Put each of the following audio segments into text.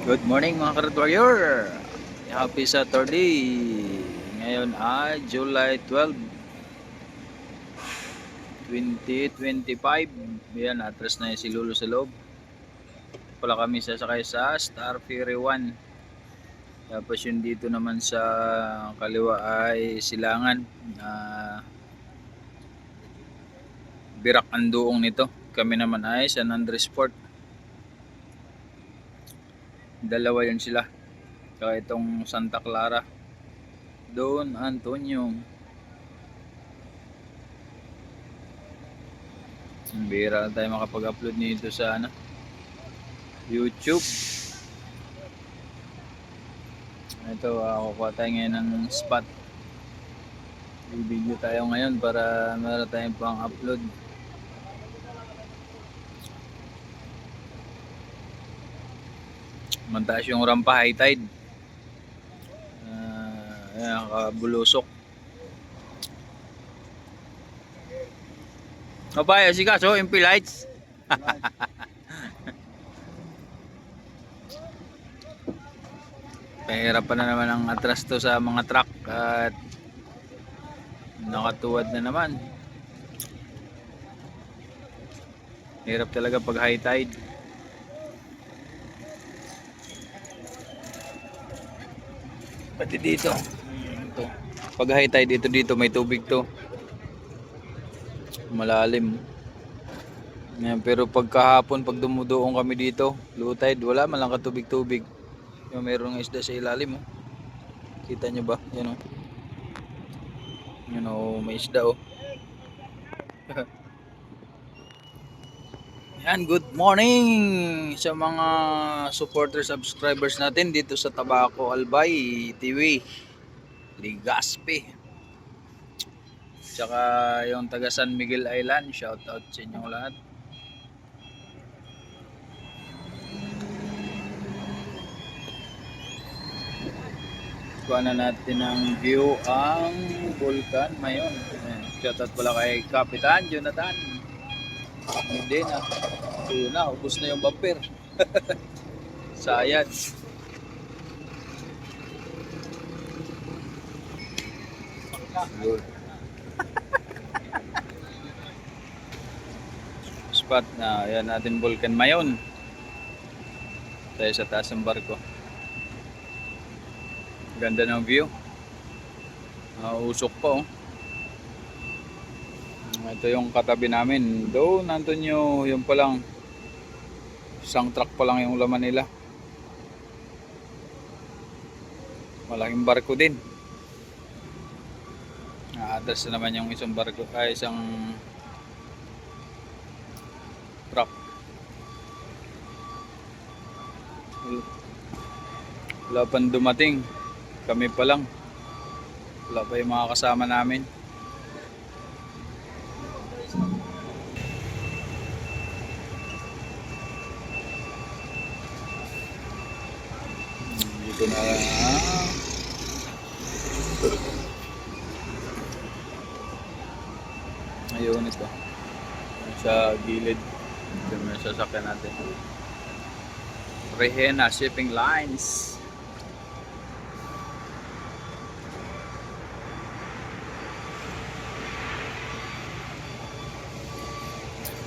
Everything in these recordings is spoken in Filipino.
Good morning mga Karat Warrior! Happy Saturday! Ngayon ay July 12, 2025. Yan, atras na yung si Lolo sa loob. Pala kami sasakay sa Star Ferry 1. Tapos yung dito naman sa kaliwa ay Silangan. Birak ang duong nito. Kami naman ay San Andres Port. Dalawa yun sila. Kaya itong Santa Clara. Don Antonio. Bira tayo makapag-upload nito sa YouTube. Ito, kukuha tayo ngayon ng spot. I-video tayo ngayon para meron tayong pang upload. Mantaas yung rampa, high tide. Ayan, kabulusok. Mabaya si Kaso, MP lights. Pahirap pa na naman ang atras to sa mga truck at nakatuwad na naman. Hirap talaga pag high tide. Pati dito. Ito. Pag high tide dito may tubig to. Malalim. Yan, pero pagkahapon pag dumudoong kami dito, low tide, wala man lang katubig-tubig. Yung merong isda sa ilalim, oh. Kita nyo ba? Yan, oh. Yan, oh, may isda, oh. Yan, good morning sa mga supporter subscribers natin dito sa Tabaco Albay TV, Legazpi. Tsaka yung taga San Miguel Island, shout out sa inyong lahat. Kuha na natin ang view ang Vulcan Mayon. Shout out pala kay Kapitan Jonathan. Hindi na. Ito na, ubos na yung bumper. Sayad. Good. Spot na, ayan natin Vulcan Mayon. Tayo sa taas ng barko. Ganda ng view. Usok pa, oh. Ito yung katabi namin. Doon nandun yung palang isang truck pa lang yung laman nila. Malaking barko din. Atras na naman yung isang barko, isang truck. Wala pang dumating. Kami pa lang. Wala pa yung mga kasama namin. Dito na lang. Ayun ito. Sa gilid. Ito na sasakyan natin. Rehena Shipping Lines.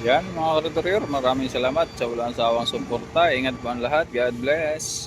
Yan mga Karat Warrior, maraming salamat sa walang sawang suporta. Ingat po ang lahat. God bless.